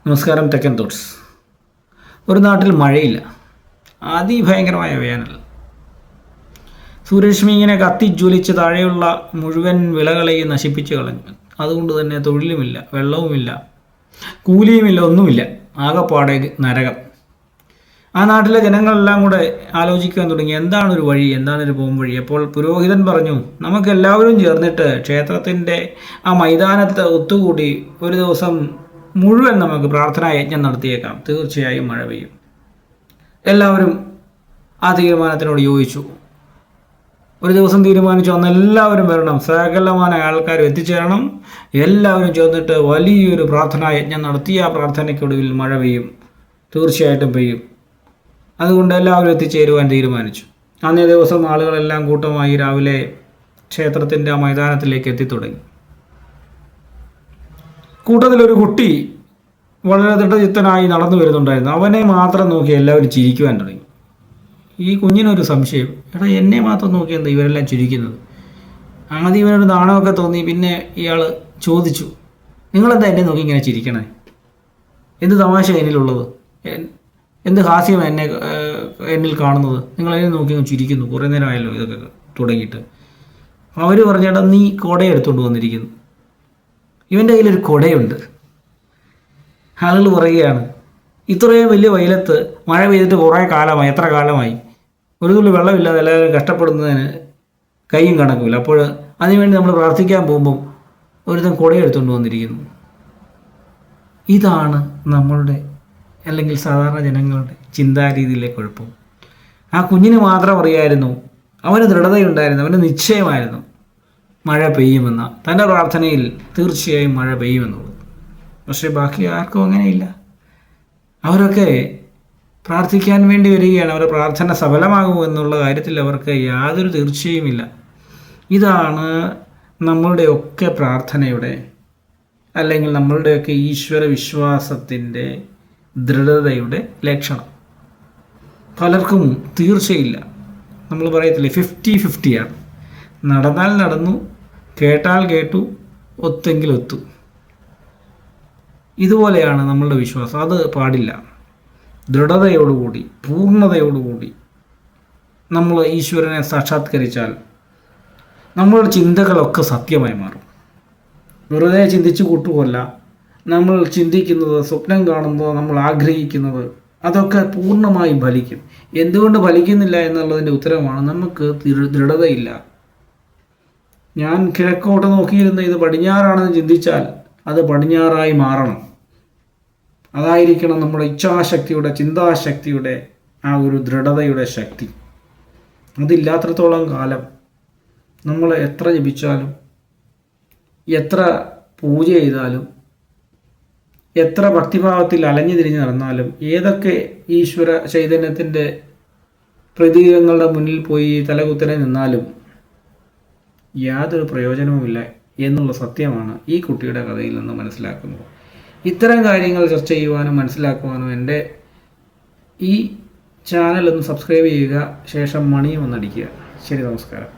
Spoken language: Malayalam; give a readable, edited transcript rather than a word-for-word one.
നമസ്കാരം. തെക്കൻ തോട്ട്സ്. ഒരു നാട്ടിൽ മഴയില്ല, അതിഭയങ്കരമായ വേനൽ. സൂര്യരശ്മി ഇങ്ങനെ കത്തിജ്വലിച്ച് താഴെയുള്ള മുഴുവൻ വിളകളെയും നശിപ്പിച്ച് കളഞ്ഞു. അതുകൊണ്ട് തന്നെ തൊഴിലുമില്ല, വെള്ളവുമില്ല, കൂലിയുമില്ല, ഒന്നുമില്ല. ആകെപ്പാടെ നരകം. ആ നാട്ടിലെ ജനങ്ങളെല്ലാം കൂടെ ആലോചിക്കാൻ തുടങ്ങി, എന്താണൊരു വഴി, എന്താണൊരു വഴി. അപ്പോൾ പുരോഹിതൻ പറഞ്ഞു, നമുക്കെല്ലാവരും ചേർന്നിട്ട് ക്ഷേത്രത്തിൻ്റെ ആ മൈതാനത്ത് ഒത്തുകൂടി ഒരു ദിവസം മുഴുവൻ നമുക്ക് പ്രാർത്ഥനാ യജ്ഞം നടത്തിയേക്കാം, തീർച്ചയായും മഴ പെയ്യും. എല്ലാവരും ആ തീരുമാനത്തിനോട് യോജിച്ചു. ഒരു ദിവസം തീരുമാനിച്ചു, അന്ന് എല്ലാവരും വരണം, സകലമായ ആൾക്കാരും എത്തിച്ചേരണം. എല്ലാവരും ചേർന്നിട്ട് വലിയൊരു പ്രാർത്ഥനാ യജ്ഞം നടത്തി ആ പ്രാർത്ഥനയ്ക്കൊടുവിൽ മഴ പെയ്യും, തീർച്ചയായിട്ടും പെയ്യും. അതുകൊണ്ട് എല്ലാവരും എത്തിച്ചേരുവാൻ തീരുമാനിച്ചു. അന്നേ ദിവസം ആളുകളെല്ലാം കൂട്ടമായി രാവിലെ ക്ഷേത്രത്തിൻ്റെ ആ മൈതാനത്തിലേക്ക് എത്തിത്തുടങ്ങി. കൂട്ടത്തിലൊരു കുട്ടി വളരെ ദൃഢചിത്തനായി നടന്നു വരുന്നുണ്ടായിരുന്നു. അവനെ മാത്രം നോക്കി എല്ലാവരും ചിരിക്കുവാൻ തുടങ്ങി. ഈ കുഞ്ഞിനൊരു സംശയം, എടാ എന്നെ മാത്രം നോക്കി എന്താ ഇവരെല്ലാം ചിരിക്കുന്നത്? ആദ്യം ഇവനൊരു നാണമൊക്കെ തോന്നി. പിന്നെ ഇയാൾ ചോദിച്ചു, നിങ്ങളെന്താ എന്നെ നോക്കി ഇങ്ങനെ ചിരിക്കണേ? എന്ത് തമാശ എന്നിലുള്ളത്, എന്ത് ഹാസ്യം എന്നിൽ കാണുന്നത്? നിങ്ങളെന്നെ നോക്കി അങ്ങ് ചിരിക്കുന്നു, കുറേ നേരമായല്ലോ ഇതൊക്കെ തുടങ്ങിയിട്ട്. അവർ പറഞ്ഞേട്ടാ, നീ കുട എടുത്തുകൊണ്ട് വന്നിരിക്കുന്നു. ഇവൻ്റെ കയ്യിലൊരു കുടയുണ്ട്. ആളുകൾ പറയുകയാണ്, ഇത്രയും വലിയ വെയിലത്ത് മഴ പെയ്തിട്ട് കുറേ കാലമായി, എത്ര കാലമായി, ഒരു തുള്ളി വെള്ളമില്ലാതെ എല്ലാവരും കഷ്ടപ്പെടുന്നതിന് കൈയും കണക്കുമില്ല. അപ്പോൾ അതിനുവേണ്ടി നമ്മൾ പ്രാർത്ഥിക്കാൻ പോകുമ്പം ഒരുത്തൻ കുടയെടുത്തുകൊണ്ട് വന്നിരിക്കുന്നു. ഇതാണ് നമ്മളുടെ അല്ലെങ്കിൽ സാധാരണ ജനങ്ങളുടെ ചിന്താരീതിയിലെ കുഴപ്പം. ആ കുഞ്ഞിന് മാത്രം അറിയായിരുന്നു, അവന് ദൃഢതയുണ്ടായിരുന്നു, അവന് നിശ്ചയമായിരുന്നു മഴ പെയ്യുമെന്ന, തൻ്റെ പ്രാർത്ഥനയിൽ തീർച്ചയായും മഴ പെയ്യുമെന്നുള്ളത്. പക്ഷേ ബാക്കി ആർക്കും അങ്ങനെയില്ല. അവരൊക്കെ പ്രാർത്ഥിക്കാൻ വേണ്ടി വരികയാണ്, അവരുടെ പ്രാർത്ഥന സഫലമാകുമോ എന്നുള്ള കാര്യത്തിൽ അവർക്ക് യാതൊരു തീർച്ചയുമില്ല. ഇതാണ് നമ്മളുടെയൊക്കെ പ്രാർത്ഥനയുടെ അല്ലെങ്കിൽ നമ്മളുടെയൊക്കെ ഈശ്വര വിശ്വാസത്തിൻ്റെ ദൃഢതയുടെ ലക്ഷണം. പലർക്കും തീർച്ചയില്ല. നമ്മൾ പറയത്തില്ലേ, 50-50 നടന്നാൽ നടന്നു, കേട്ടാൽ കേട്ടു, ഒത്തെങ്കിൽ ഒത്തു. ഇതുപോലെയാണ് നമ്മളുടെ വിശ്വാസം. അത് പാടില്ല. ദൃഢതയോടുകൂടി, പൂർണ്ണതയോടുകൂടി നമ്മൾ ഈശ്വരനെ സാക്ഷാത്കരിച്ചാൽ നമ്മളുടെ ചിന്തകളൊക്കെ സത്യമായി മാറും. വെറുതെ ചിന്തിച്ചു കൂട്ടുകയല്ല. നമ്മൾ ചിന്തിക്കുന്നത്, സ്വപ്നം കാണുന്നത്, നമ്മൾ ആഗ്രഹിക്കുന്നത്, അതൊക്കെ പൂർണ്ണമായി ഫലിക്കും. എന്തുകൊണ്ട് ഫലിക്കുന്നില്ല എന്നുള്ളതിൻ്റെ ഉത്തരമാണ് നമുക്ക് ദൃഢതയില്ല. ഞാൻ കിഴക്കോട്ട് നോക്കിയിരുന്ന ഇത് പടിഞ്ഞാറാണെന്ന് ചിന്തിച്ചാൽ അത് പടിഞ്ഞാറായി മാറണം. അതായിരിക്കണം നമ്മുടെ ഇച്ഛാശക്തിയുടെ, ചിന്താശക്തിയുടെ ആ ഒരു ദൃഢതയുടെ ശക്തി. അതില്ലാത്തിടത്തോളം കാലം നമ്മൾ എത്ര ജപിച്ചാലും, എത്ര പൂജ ചെയ്താലും, എത്ര ഭക്തിഭാവത്തിൽ അലഞ്ഞു തിരിഞ്ഞ് നടന്നാലും, ഏതൊക്കെ ഈശ്വര ചൈതന്യത്തിൻ്റെ പ്രതീകങ്ങളുടെ മുന്നിൽ പോയി തലകുത്തനെ നിന്നാലും യാതൊരു പ്രയോജനവുമില്ല എന്നുള്ള സത്യമാണ് ഈ കുട്ടിയുടെ കഥയിൽ നിന്ന് മനസ്സിലാക്കുന്നത്. ഇത്തരം കാര്യങ്ങൾ ചർച്ച ചെയ്യുവാനും മനസ്സിലാക്കുവാനും എൻ്റെ ഈ ചാനൽ ഒന്ന് സബ്സ്ക്രൈബ് ചെയ്യുക, ശേഷം മണിയും ഒന്നടിക്കുക. ശരി, നമസ്കാരം.